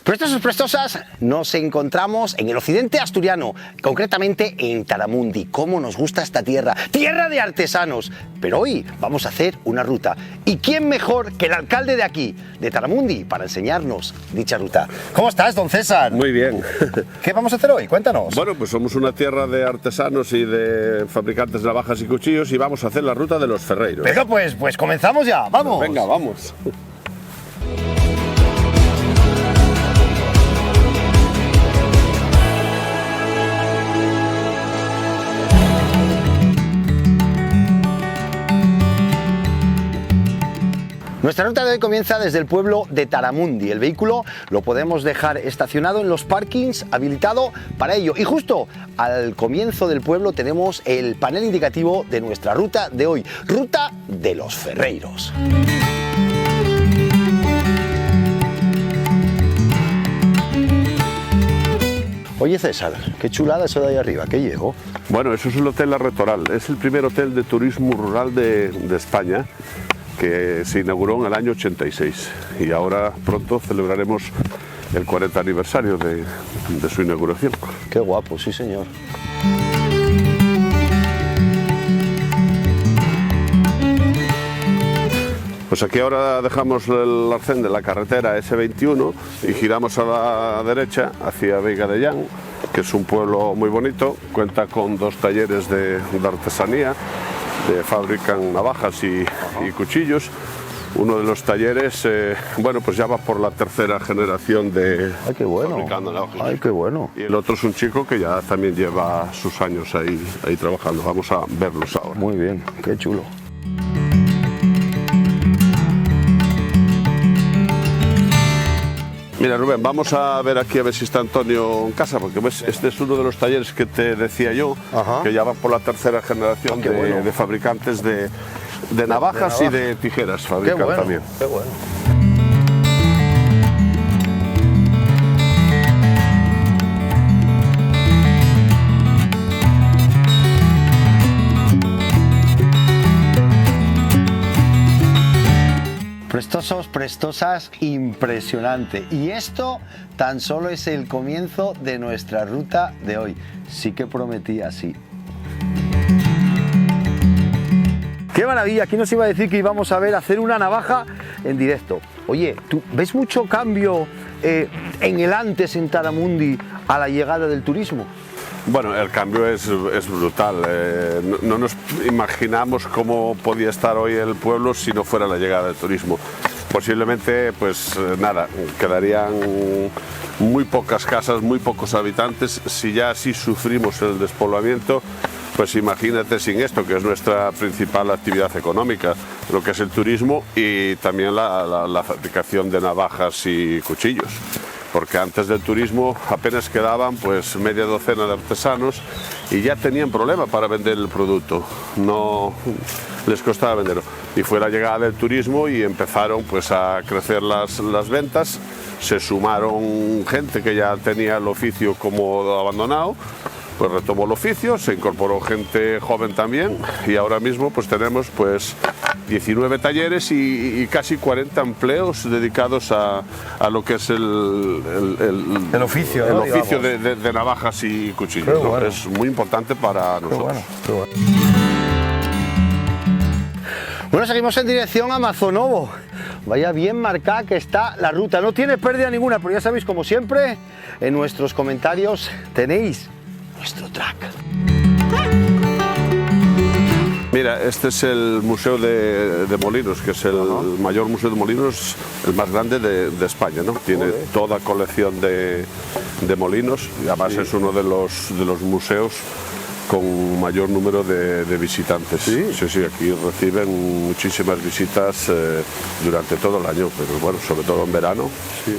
Prestosos, prestosas, nos encontramos en el occidente asturiano, concretamente en Taramundi. ¿Cómo nos gusta esta tierra? ¡Tierra de artesanos! Pero hoy vamos a hacer una ruta. ¿Y quién mejor que el alcalde de aquí, de Taramundi, para enseñarnos dicha ruta? ¿Cómo estás, don César? Muy bien. ¿Qué vamos a hacer hoy? Cuéntanos. Bueno, pues somos una tierra de artesanos y de fabricantes de navajas y cuchillos y vamos a hacer la ruta de los ferreiros. Pero pues comenzamos ya, ¡vamos! Venga, vamos. Nuestra ruta de hoy comienza desde el pueblo de Taramundi. El vehículo lo podemos dejar estacionado en los parkings habilitado para ello. Y justo al comienzo del pueblo tenemos el panel indicativo de nuestra ruta de hoy. Ruta de los ferreiros. Oye César, qué chulada eso de ahí arriba, ¿qué llegó? Bueno, eso es el Hotel La Retoral. Es el primer hotel de turismo rural de España, que se inauguró en el año 86 y ahora pronto celebraremos el 40 aniversario de su inauguración. Qué guapo, sí señor. Pues aquí ahora dejamos el arcén de la carretera S21 y giramos a la derecha hacia Veiga de Llán, que es un pueblo muy bonito, cuenta con 2 talleres de artesanía, fabrican navajas y cuchillos. Uno de los talleres, bueno, pues ya va por la 3ª generación de ¡ay, qué bueno! Fabricando navajas. ¡Ay, qué bueno! Y el otro es un chico que ya también lleva sus años ahí trabajando. Vamos a verlos ahora. Muy bien, qué chulo. Mira, Rubén, vamos a ver aquí a ver si está Antonio en casa, porque ves, este es uno de los talleres que te decía yo, ajá, que ya va por la 3ª generación de fabricantes de navajas y de tijeras. Fabrican qué bueno, también. Qué bueno. Prestosos, prestosas, impresionante. Y esto tan solo es el comienzo de nuestra ruta de hoy. Sí que prometía, sí. ¡Qué maravilla! Aquí nos iba a decir que íbamos a ver hacer una navaja en directo. Oye, ¿tú ves mucho cambio en el antes en Taramundi a la llegada del turismo? Bueno, el cambio es brutal. No nos imaginamos cómo podía estar hoy el pueblo si no fuera la llegada del turismo. Posiblemente, pues nada, quedarían muy pocas casas, muy pocos habitantes. Si ya así sufrimos el despoblamiento, pues imagínate sin esto, que es nuestra principal actividad económica, lo que es el turismo y también la fabricación de navajas y cuchillos. Porque antes del turismo apenas quedaban pues media docena de artesanos y ya tenían problema para vender el producto, no les costaba venderlo. Y fue la llegada del turismo y empezaron pues a crecer las ventas, se sumaron gente que ya tenía el oficio como abandonado, pues retomó el oficio, se incorporó gente joven también y ahora mismo pues tenemos pues 19 talleres y casi 40 empleos dedicados a lo que es el oficio, el ¿no? oficio de navajas y cuchillos. ¿No? Bueno. Es muy importante para nosotros. Qué bueno. Bueno, seguimos en dirección a Mazonovo. Vaya bien marcada que está la ruta. No tiene pérdida ninguna, pero ya sabéis, como siempre, en nuestros comentarios tenéis nuestro track. Mira, este es el Museo de Molinos, que es el mayor museo de molinos, el más grande de España, ¿no? Tiene toda colección de molinos y además es uno de los museos con mayor número de visitantes. ¿Sí? Sí, aquí reciben muchísimas visitas durante todo el año, pero bueno, sobre todo en verano. Sí.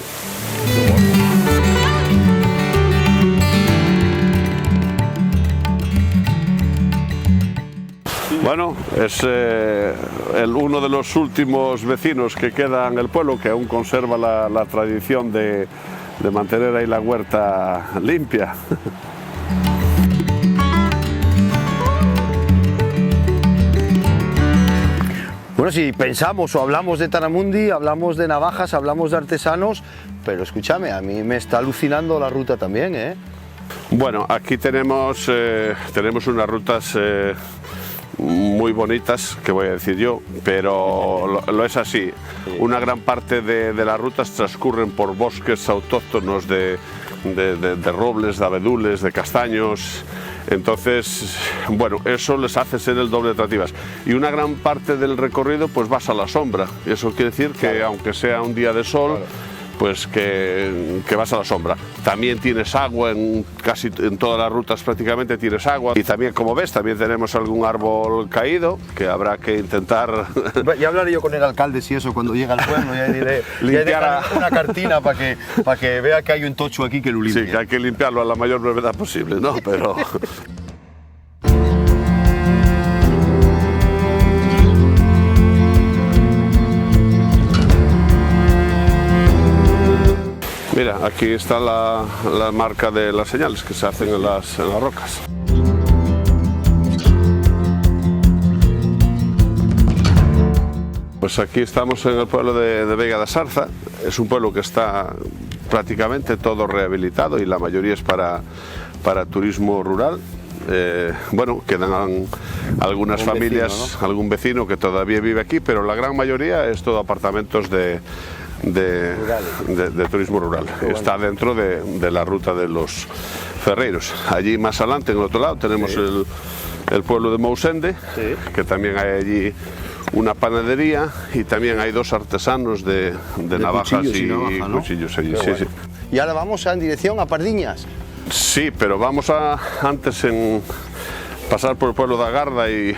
Bueno, es uno de los últimos vecinos que queda en el pueblo, que aún conserva la tradición de mantener ahí la huerta limpia. Bueno, si pensamos o hablamos de Taramundi, hablamos de navajas, hablamos de artesanos, pero escúchame, a mí me está alucinando la ruta también, ¿eh? Bueno, aquí tenemos unas rutas muy bonitas, que voy a decir yo, pero lo es así. Una gran parte de las rutas transcurren por bosques autóctonos de robles, de abedules, de castaños. Entonces, bueno, eso les hace ser el doble de atractivas. Y una gran parte del recorrido pues vas a la sombra. Eso quiere decir que aunque sea un día de sol, pues que vas a la sombra. También tienes agua, casi en todas las rutas prácticamente tienes agua. Y también, como ves, también tenemos algún árbol caído que habrá que intentar... Ya hablaré yo con el alcalde si eso, cuando llega al pueblo, ya diré limpiar una cartina para que vea que hay un tocho aquí que lo limpie. Sí, que hay que limpiarlo a la mayor brevedad posible, ¿no? Pero... Mira, aquí está la marca de las señales que se hacen en las rocas. Pues aquí estamos en el pueblo de Vega da Sarza. Es un pueblo que está prácticamente todo rehabilitado y la mayoría es para turismo rural. Bueno, quedan algunas familias, vecino, ¿no? Algún vecino que todavía vive aquí, pero la gran mayoría es todo apartamentos de turismo rural. Está dentro de la ruta de los ferreiros. Allí más adelante, en el otro lado, tenemos el pueblo de Mousende, que también hay allí una panadería y también hay dos artesanos de navajas y cuchillos allí. Sí, sí. Y ahora vamos en dirección a Pardiñas. Sí, pero vamos a antes pasar por el pueblo de Agarda y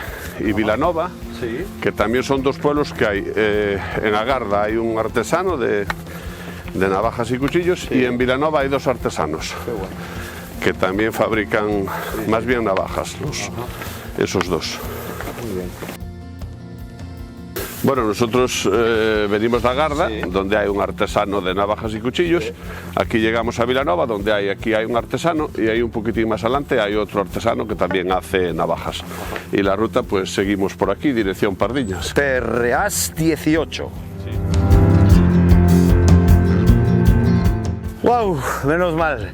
Vilanova. Sí. Que también son dos pueblos que hay. En Agarda hay un artesano de navajas y cuchillos, y en Vilanova hay dos artesanos que también fabrican más bien navajas, esos dos. Muy bien. Bueno, nosotros venimos de Agarda, donde hay un artesano de navajas y cuchillos. Aquí llegamos a Vilanova, donde aquí hay un artesano, y ahí un poquitín más adelante hay otro artesano que también hace navajas. Y la ruta, pues seguimos por aquí, dirección Pardiñas. Terreás 18. ¡Wow! Menos mal.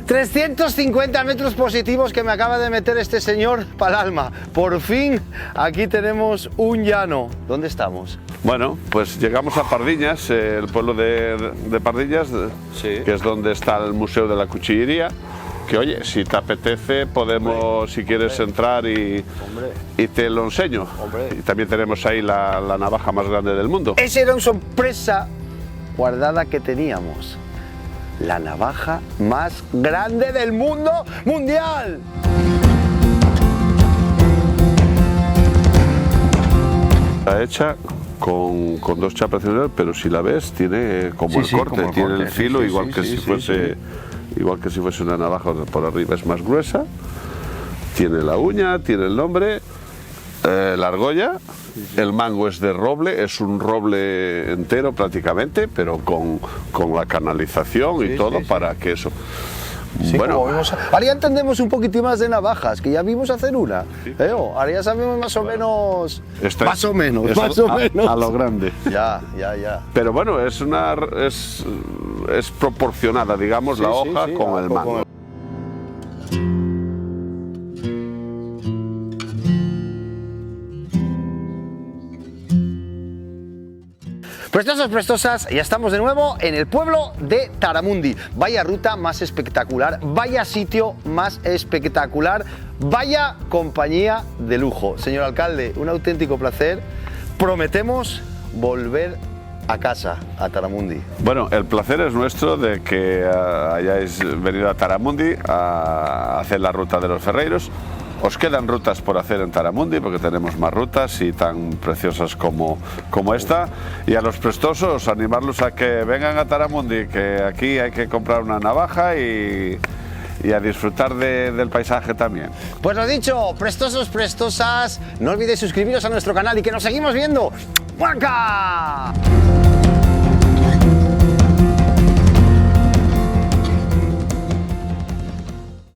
350 metros positivos que me acaba de meter este señor para el alma. Por fin, aquí tenemos un llano. ¿Dónde estamos? Bueno, pues llegamos a Pardiñas, el pueblo de Pardiñas, que es donde está el Museo de la Cuchillería. Que oye, si te apetece, podemos, si quieres entrar y te lo enseño. Y también tenemos ahí la navaja más grande del mundo. Esa era una sorpresa guardada que teníamos. La navaja más grande del mundo mundial. Está hecha con dos chapas, pero si la ves tiene como el corte, tiene el filo, igual que si fuese una navaja por arriba, es más gruesa, tiene la uña, tiene el nombre, la argolla. El mango es de roble, es un roble entero prácticamente, pero con la canalización y todo para que eso... Sí, bueno, ahora ya entendemos un poquitín más de navajas, que ya vimos hacer una. Ahora ya sabemos más o menos. Más o menos. A lo grande. Ya. Pero bueno, es proporcionada, digamos, la hoja con el mango. Prestosos, prestosas, ya estamos de nuevo en el pueblo de Taramundi. Vaya ruta más espectacular, vaya sitio más espectacular, vaya compañía de lujo. Señor alcalde, un auténtico placer. Prometemos volver a casa, a Taramundi. Bueno, el placer es nuestro de que hayáis venido a Taramundi a hacer la ruta de los ferreiros. Os quedan rutas por hacer en Taramundi, porque tenemos más rutas y tan preciosas como esta. Y a los prestosos, animarlos a que vengan a Taramundi, que aquí hay que comprar una navaja y a disfrutar del paisaje también. Pues lo dicho, prestosos, prestosas, no olvidéis suscribiros a nuestro canal y que nos seguimos viendo. ¡Guaca!